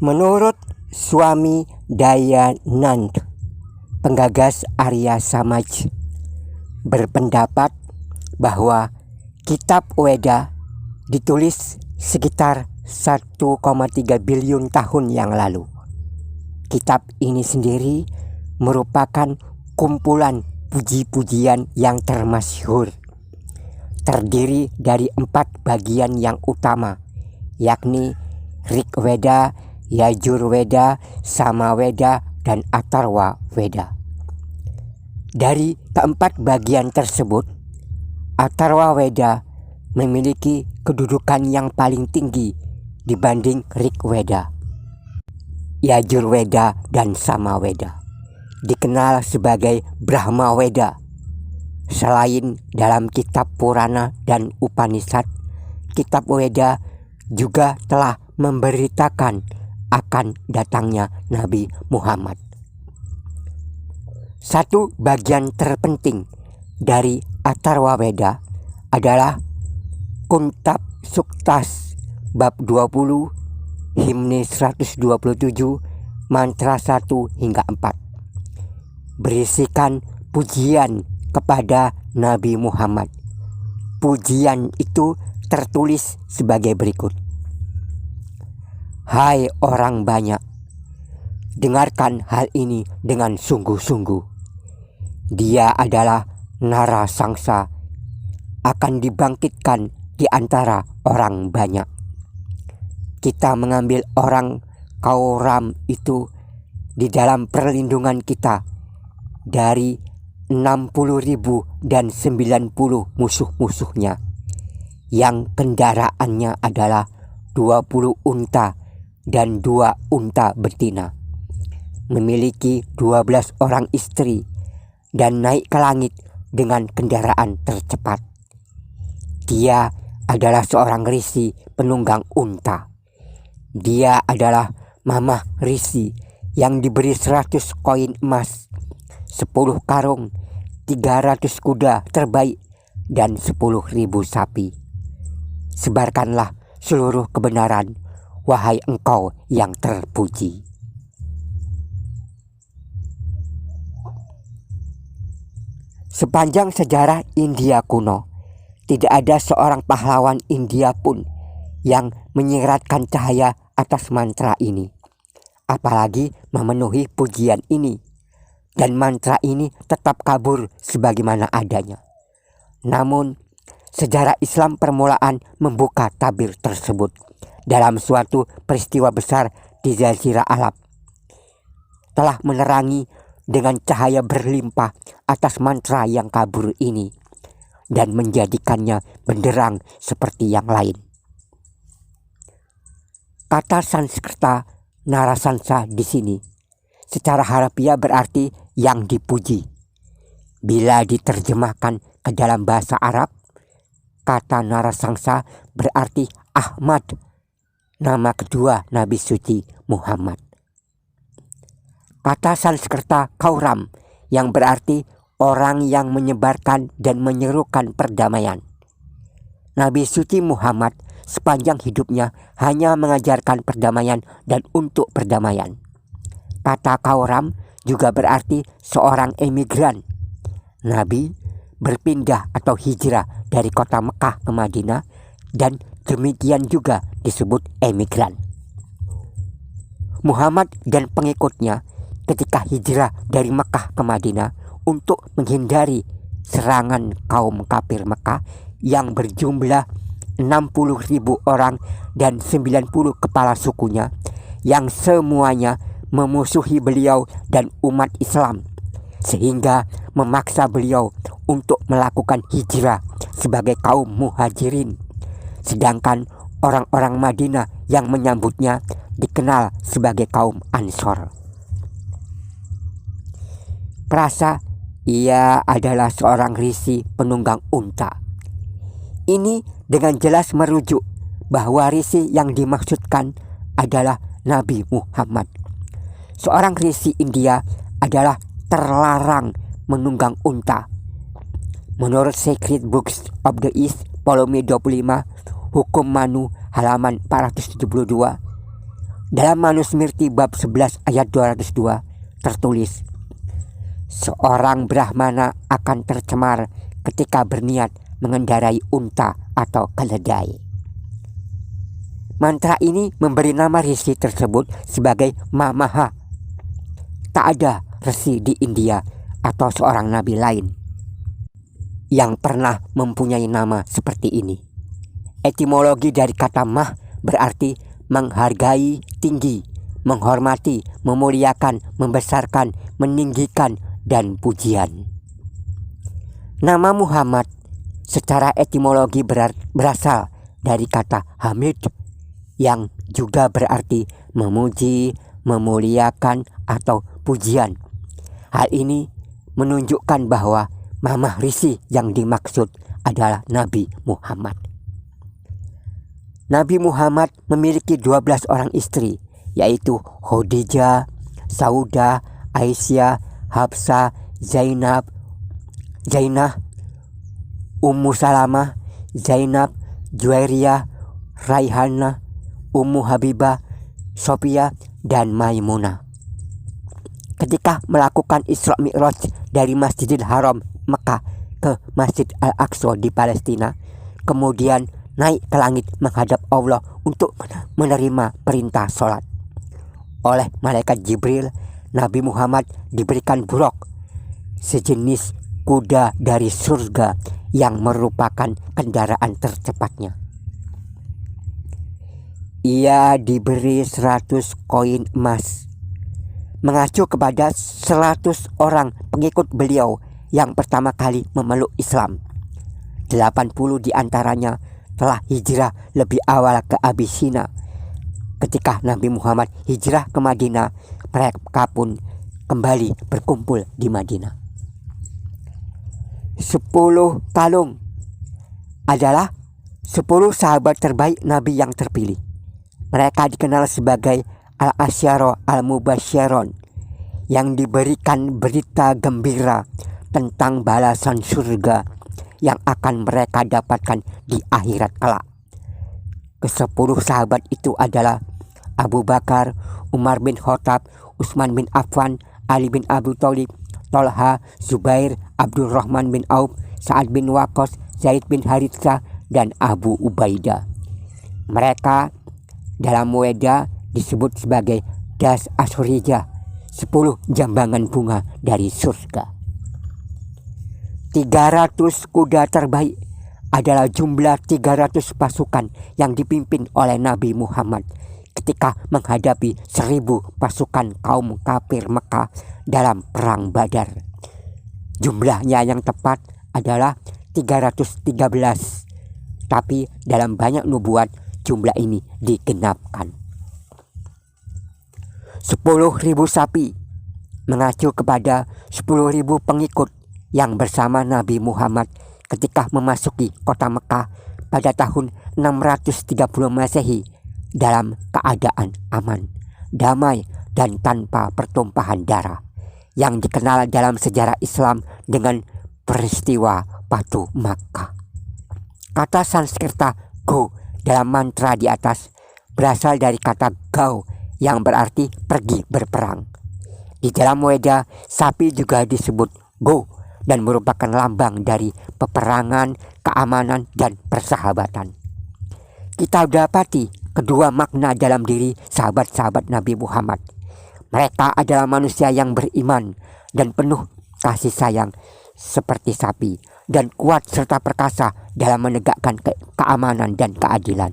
Menurut Swami Dayanand, penggagas Arya Samaj, berpendapat bahwa kitab Weda ditulis sekitar 1,3 bilion tahun yang lalu. Kitab ini sendiri merupakan kumpulan puji-pujian yang termasyhur, terdiri dari 4 bagian yang utama, yakni Rig Weda, Yajur Weda, Sama Weda, dan Atharwa Weda. Dari keempat bagian tersebut, Atharwa Weda memiliki kedudukan yang paling tinggi dibanding Rig Weda. Yajur Weda dan Sama Weda dikenal sebagai Brahma Weda. Selain dalam kitab Purana dan Upanishad, kitab Weda juga telah memberitakan akan datangnya Nabi Muhammad. Satu bagian terpenting dari Atharwa Weda adalah Kuntab Suktas bab 20, himne 127, mantra 1 hingga 4, berisikan pujian kepada Nabi Muhammad. Pujian itu tertulis sebagai berikut. Hai orang banyak, dengarkan hal ini dengan sungguh-sungguh. Dia adalah Narasangsa, akan dibangkitkan di antara orang banyak. Kita mengambil orang Kauram itu di dalam perlindungan kita dari 60.000 dan 90 musuh-musuhnya, yang kendaraannya adalah 20 unta dan 2 unta betina, memiliki 12 orang istri, dan naik ke langit dengan kendaraan tercepat. Dia adalah seorang risi penunggang unta. Dia adalah mamah risi yang diberi 100 koin emas, 10 karung, 300 kuda terbaik, dan 10.000 sapi. Sebarkanlah seluruh kebenaran, wahai engkau yang terpuji. Sepanjang sejarah India kuno, tidak ada seorang pahlawan India pun yang menyiratkan cahaya atas mantra ini, apalagi memenuhi pujian ini. Dan mantra ini tetap kabur sebagaimana adanya. Namun, sejarah Islam permulaan membuka tabir tersebut dalam suatu peristiwa besar di Jazirah Arab, telah menerangi dengan cahaya berlimpah atas mantra yang kabur ini dan menjadikannya benderang seperti yang lain. Kata Sanskerta Narasangsa di sini secara harfiah berarti yang dipuji. Bila diterjemahkan ke dalam bahasa Arab, kata Narasangsa berarti Ahmad, nama kedua Nabi suci Muhammad. Kata Sanskerta Kauram yang berarti orang yang menyebarkan dan menyerukan perdamaian. Nabi suci Muhammad sepanjang hidupnya hanya mengajarkan perdamaian dan untuk perdamaian. Kata Kauram juga berarti seorang emigran. Nabi berpindah atau hijrah dari kota Mekah ke Madinah, dan demikian juga disebut emigran. Muhammad dan pengikutnya ketika hijrah dari Mekah ke Madinah untuk menghindari serangan kaum kafir Mekah yang berjumlah 60.000 orang dan 90 kepala sukunya, yang semuanya memusuhi beliau dan umat Islam, sehingga memaksa beliau untuk melakukan hijrah sebagai kaum muhajirin, sedangkan orang-orang Madinah yang menyambutnya dikenal sebagai kaum Ansor. Perasa ia adalah seorang risi penunggang unta. Ini dengan jelas merujuk bahwa risi yang dimaksudkan adalah Nabi Muhammad. Seorang risi India adalah terlarang menunggang unta. Menurut Sacred Books of the East, volume 25, Hukum Manu, halaman 472, Dalam Manusmriti bab 11 ayat 202 tertulis, seorang Brahmana akan tercemar ketika berniat mengendarai unta atau keledai. Mantra ini memberi nama risi tersebut sebagai Mamaha. Tak ada resi di India atau seorang nabi lain yang pernah mempunyai nama seperti ini. Etimologi dari kata mah berarti menghargai tinggi, menghormati, memuliakan, membesarkan, meninggikan, dan pujian. Nama Muhammad secara etimologi berasal dari kata Hamid yang juga berarti memuji, memuliakan, atau pujian. Hal ini menunjukkan bahwa Mamah Risi yang dimaksud adalah Nabi Muhammad. Nabi Muhammad memiliki 12 orang istri, yaitu Khadijah, Saudah, Aisyah, Hafsah, Zainab, Ummu Salamah, Zainab, Juwairiyah, Raihana, Ummu Habibah, Sofia, dan Maimunah. Ketika melakukan Isra Mi'raj dari Masjidil Haram Mekah ke Masjid Al-Aqsa di Palestina, kemudian naik ke langit menghadap Allah untuk menerima perintah sholat. Oleh malaikat Jibril, Nabi Muhammad diberikan buraq, sejenis kuda dari surga yang merupakan kendaraan tercepatnya. Ia diberi 100 koin emas, mengacu kepada 100 orang pengikut beliau yang pertama kali memeluk Islam. 80 diantaranya telah hijrah lebih awal ke Abyssinia. Ketika Nabi Muhammad hijrah ke Madinah, mereka pun kembali berkumpul di Madinah. 10 kalung adalah 10 sahabat terbaik Nabi yang terpilih. Mereka dikenal sebagai Al-Asyara Al-Mubasysyirun yang diberikan berita gembira tentang balasan surga yang akan mereka dapatkan di akhirat kelak. Ke-10 sahabat itu adalah Abu Bakar, Umar bin Khattab, Utsman bin Affan, Ali bin Abi Thalib, Thalha, Zubair, Abdurrahman bin Auf, Sa'ad bin Waqqas, Zaid bin Haritsah, dan Abu Ubaidah. Mereka dalam Weda disebut sebagai Das Asyuriyah, 10 jambangan bunga dari surga. 300 kuda terbaik adalah jumlah 300 pasukan yang dipimpin oleh Nabi Muhammad ketika menghadapi 1000 pasukan kaum kafir Mekah dalam perang Badar. Jumlahnya yang tepat adalah 313, tapi dalam banyak nubuat jumlah ini digenapkan. 10.000 sapi mengacu kepada 10.000 pengikut yang bersama Nabi Muhammad ketika memasuki kota Mekah pada tahun 630 Masehi dalam keadaan aman, damai, dan tanpa pertumpahan darah, yang dikenal dalam sejarah Islam dengan peristiwa Batu Makkah. Kata Sanskerta go dalam mantra di atas berasal dari kata gau yang berarti pergi berperang. Di dalam Weda, sapi juga disebut go dan merupakan lambang dari peperangan, keamanan, dan persahabatan. Kita dapati kedua makna dalam diri sahabat-sahabat Nabi Muhammad. Mereka adalah manusia yang beriman dan penuh kasih sayang seperti sapi, dan kuat serta perkasa dalam menegakkan keamanan dan keadilan.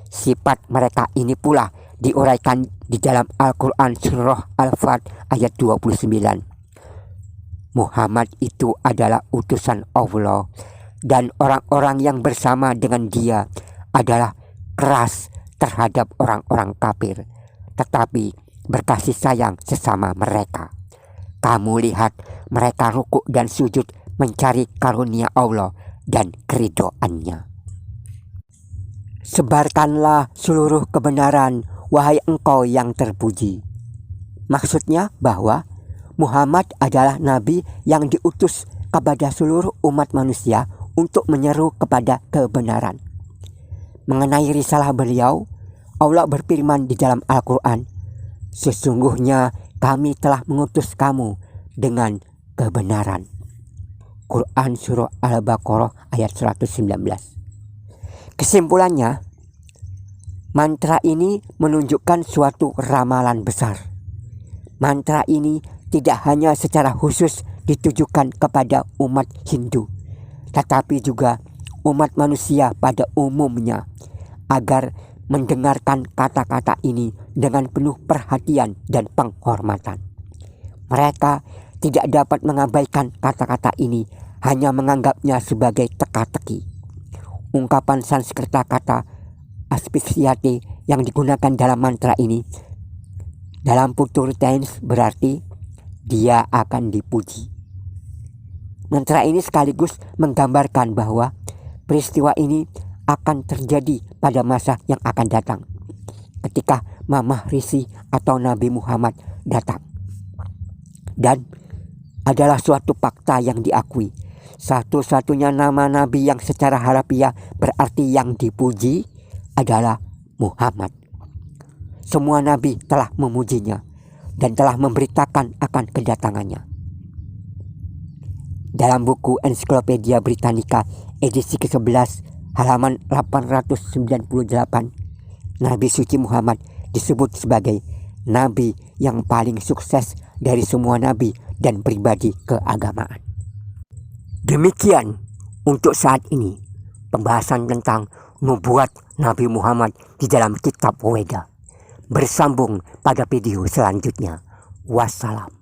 Sifat mereka ini pula diuraikan di dalam Al-Quran Surah Al-Fat ayat 29. Muhammad itu adalah utusan Allah, dan orang-orang yang bersama dengan dia adalah keras terhadap orang-orang kafir, tetapi berkasih sayang sesama mereka. Kamu lihat mereka rukuk dan sujud mencari karunia Allah dan keridhoannya. Sebarkanlah seluruh kebenaran, wahai engkau yang terpuji. Maksudnya bahwa Muhammad adalah nabi yang diutus kepada seluruh umat manusia untuk menyeru kepada kebenaran. Mengenai risalah beliau, Allah berfirman di dalam Al-Quran, sesungguhnya kami telah mengutus kamu dengan kebenaran. Quran Surah Al-Baqarah ayat 119. Kesimpulannya, mantra ini menunjukkan suatu ramalan besar. Mantra ini tidak hanya secara khusus ditujukan kepada umat Hindu, tetapi juga umat manusia pada umumnya, agar mendengarkan kata-kata ini dengan penuh perhatian dan penghormatan. Mereka tidak dapat mengabaikan kata-kata ini, hanya menganggapnya sebagai teka-teki. Ungkapan Sanskerta kata asphyxiate yang digunakan dalam mantra ini dalam future tense berarti dia akan dipuji. Mantra ini sekaligus menggambarkan bahwa peristiwa ini akan terjadi pada masa yang akan datang, ketika Mamah Risi atau Nabi Muhammad datang. Dan adalah suatu fakta yang diakui, satu-satunya nama Nabi yang secara harafiah berarti yang dipuji adalah Muhammad. Semua Nabi telah memujinya dan telah memberitakan akan kedatangannya. Dalam buku Ensiklopedia Britannica edisi ke-11 halaman 898, Nabi suci Muhammad disebut sebagai Nabi yang paling sukses dari semua Nabi dan pribadi keagamaan. Demikian untuk saat ini pembahasan tentang nubuat Nabi Muhammad di dalam kitab Weda. Bersambung pada video selanjutnya. Wassalam.